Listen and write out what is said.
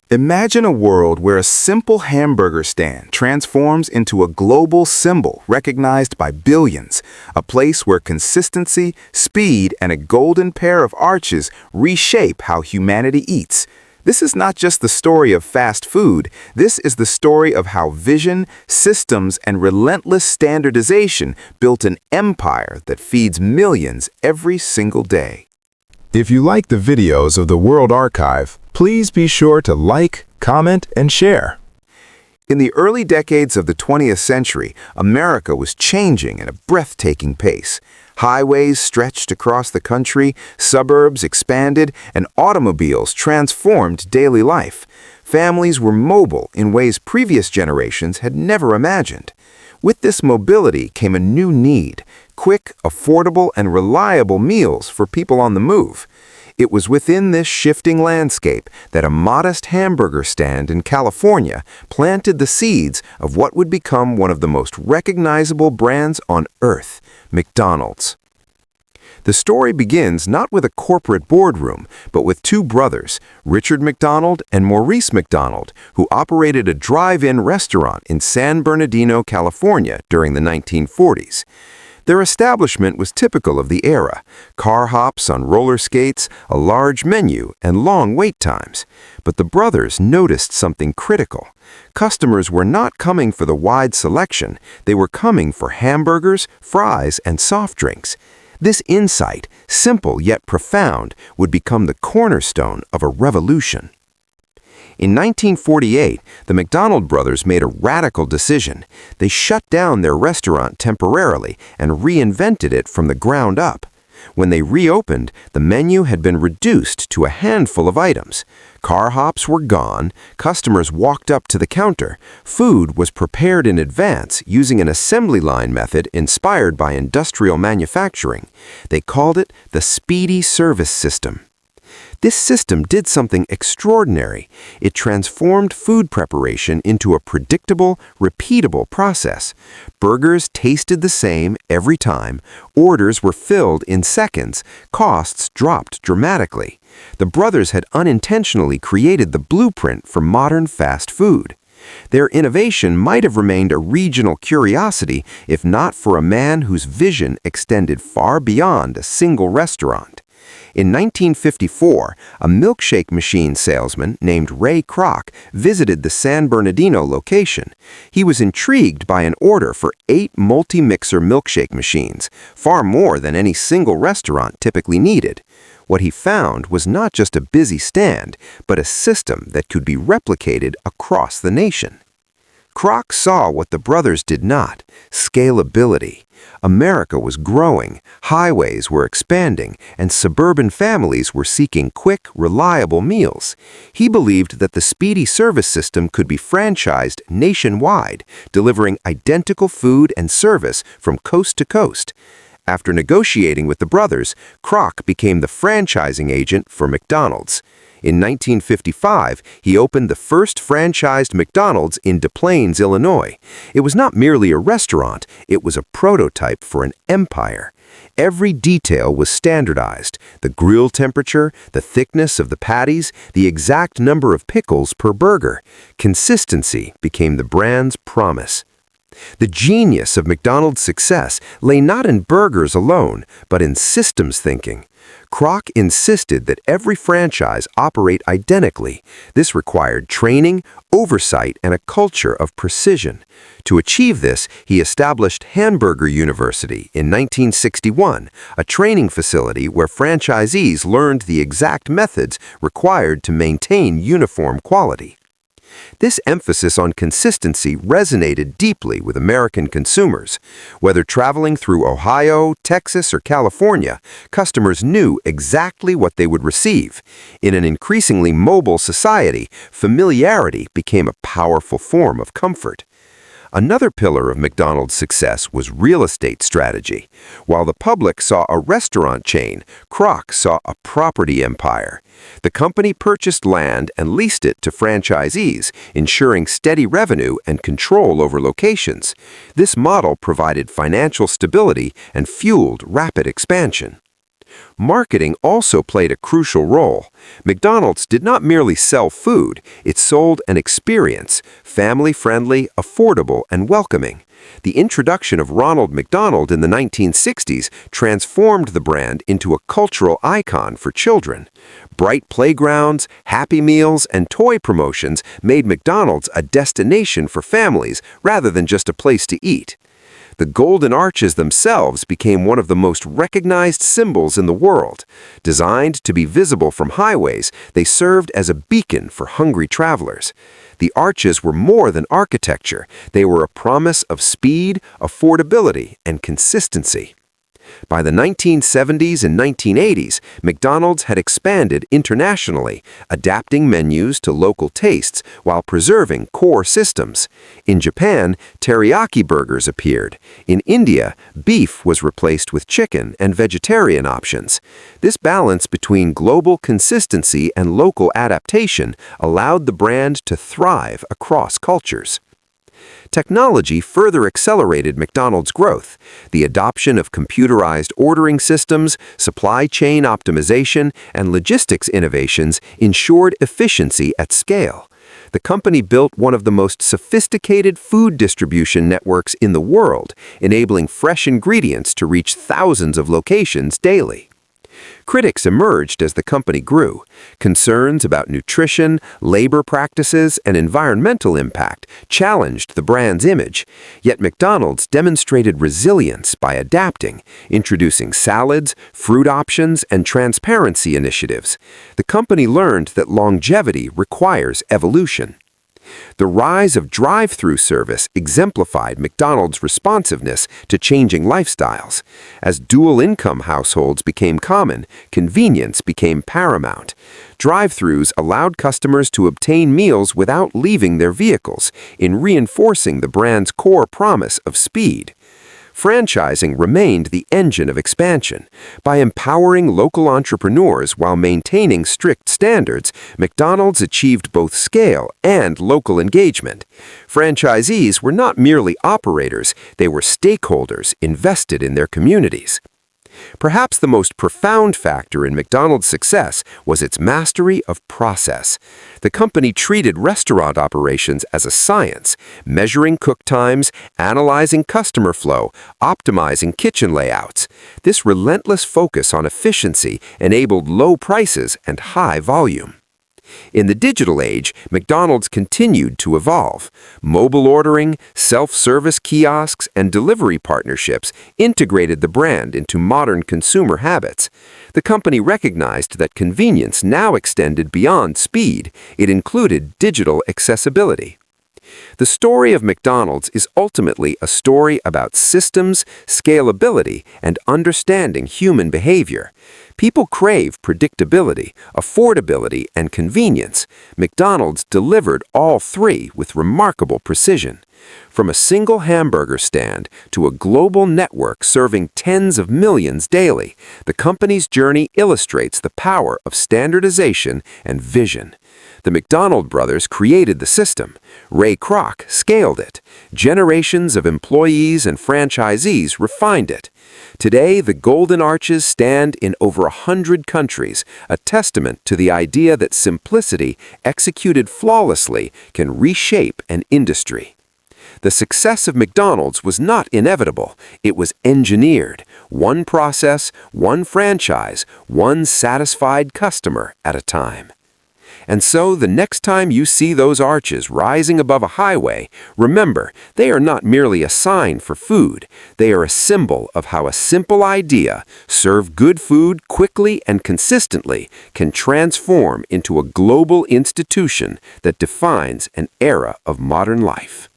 Imagine a world where a simple hamburger stand transforms into a global symbol recognized by billions, a place where consistency, speed, and a golden pair of arches reshape how humanity eats. This is not just the story of fast food, this is the story of how vision, systems, and relentless standardization built an empire that feeds millions every single day. If you like the videos of the World Archive, please be sure to like, comment, and share. In the early decades of the 20th century, America was changing at a breathtaking pace. Highways stretched across the country, suburbs expanded, and automobiles transformed daily life. Families were mobile in ways previous generations had never imagined. With this mobility came a new need: quick, affordable, and reliable meals for people on the move. It was within this shifting landscape that a modest hamburger stand in California planted the seeds of what would become one of the most recognizable brands on earth, McDonald's. The story begins not with a corporate boardroom, but with two brothers, Richard McDonald and Maurice McDonald, who operated a drive-in restaurant in San Bernardino, California during the 1940s. Their establishment was typical of the era: car hops on roller skates, a large menu, and long wait times. But the brothers noticed something critical. Customers were not coming for the wide selection, they were coming for hamburgers, fries, and soft drinks. This insight, simple yet profound, would become the cornerstone of a revolution. In 1948, the McDonald brothers made a radical decision. They shut down their restaurant temporarily and reinvented it from the ground up. When they reopened, the menu had been reduced to a handful of items. Car hops were gone, customers walked up to the counter, food was prepared in advance using an assembly line method inspired by industrial manufacturing. They called it the speedy service system. This system did something extraordinary. It transformed food preparation into a predictable, repeatable process. Burgers tasted the same every time, orders were filled in seconds, costs dropped dramatically. The brothers had unintentionally created the blueprint for modern fast food. Their innovation might have remained a regional curiosity if not for a man whose vision extended far beyond a single restaurant. In 1954, a milkshake machine salesman named Ray Kroc visited the San Bernardino location. He was intrigued by an order for 8 multi-mixer milkshake machines, far more than any single restaurant typically needed. What he found was not just a busy stand, but a system that could be replicated across the nation. Kroc saw what the brothers did not: scalability. America was growing, highways were expanding, and suburban families were seeking quick, reliable meals. He believed that the speedy service system could be franchised nationwide, delivering identical food and service from coast to coast. After negotiating with the brothers, Kroc became the franchising agent for McDonald's. In 1955, he opened the first franchised McDonald's in Des Plaines, Illinois. It was not merely a restaurant, it was a prototype for an empire. Every detail was standardized: the grill temperature, the thickness of the patties, the exact number of pickles per burger. Consistency became the brand's promise. The genius of McDonald's success lay not in burgers alone, but in systems thinking. Kroc insisted that every franchise operate identically. This required training, oversight, and a culture of precision. To achieve this, he established Hamburger University in 1961, a training facility where franchisees learned the exact methods required to maintain uniform quality. This emphasis on consistency resonated deeply with American consumers. Whether traveling through Ohio, Texas, or California, customers knew exactly what they would receive. In an increasingly mobile society, familiarity became a powerful form of comfort. Another pillar of McDonald's success was real estate strategy. While the public saw a restaurant chain, Kroc saw a property empire. The company purchased land and leased it to franchisees, ensuring steady revenue and control over locations. This model provided financial stability and fueled rapid expansion. Marketing also played a crucial role. McDonald's did not merely sell food, it sold an experience, family-friendly, affordable, and welcoming. The introduction of Ronald McDonald in the 1960s transformed the brand into a cultural icon for children. Bright playgrounds, Happy Meals, and toy promotions made McDonald's a destination for families rather than just a place to eat. The Golden Arches themselves became one of the most recognized symbols in the world. Designed to be visible from highways, they served as a beacon for hungry travelers. The arches were more than architecture. They were a promise of speed, affordability, and consistency. By the 1970s and 1980s, McDonald's had expanded internationally, adapting menus to local tastes while preserving core systems. In Japan, teriyaki burgers appeared. In India, beef was replaced with chicken and vegetarian options. This balance between global consistency and local adaptation allowed the brand to thrive across cultures. Technology further accelerated McDonald's growth. The adoption of computerized ordering systems, supply chain optimization, and logistics innovations ensured efficiency at scale. The company built one of the most sophisticated food distribution networks in the world, enabling fresh ingredients to reach thousands of locations daily. Critics emerged as the company grew. Concerns about nutrition, labor practices, and environmental impact challenged the brand's image. Yet McDonald's demonstrated resilience by adapting, introducing salads, fruit options, and transparency initiatives. The company learned that longevity requires evolution. The rise of drive-through service exemplified McDonald's responsiveness to changing lifestyles. As dual-income households became common, convenience became paramount. Drive-throughs allowed customers to obtain meals without leaving their vehicles, in reinforcing the brand's core promise of speed. Franchising remained the engine of expansion. By empowering local entrepreneurs while maintaining strict standards, McDonald's achieved both scale and local engagement. Franchisees were not merely operators, they were stakeholders invested in their communities. Perhaps the most profound factor in McDonald's success was its mastery of process. The company treated restaurant operations as a science, measuring cook times, analyzing customer flow, optimizing kitchen layouts. This relentless focus on efficiency enabled low prices and high volume. In the digital age, McDonald's continued to evolve. Mobile ordering, self-service kiosks, and delivery partnerships integrated the brand into modern consumer habits. The company recognized that convenience now extended beyond speed. It included digital accessibility. The story of McDonald's is ultimately a story about systems, scalability, and understanding human behavior. People crave predictability, affordability, and convenience. McDonald's delivered all three with remarkable precision. From a single hamburger stand to a global network serving tens of millions daily, the company's journey illustrates the power of standardization and vision. The McDonald brothers created the system. Ray Kroc scaled it. Generations of employees and franchisees refined it. Today, the Golden Arches stand in over 100 countries, a testament to the idea that simplicity, executed flawlessly, can reshape an industry. The success of McDonald's was not inevitable. It was engineered. One process, one franchise, one satisfied customer at a time. And so, the next time you see those arches rising above a highway, remember, they are not merely a sign for food. They are a symbol of how a simple idea, serve good food quickly and consistently, can transform into a global institution that defines an era of modern life.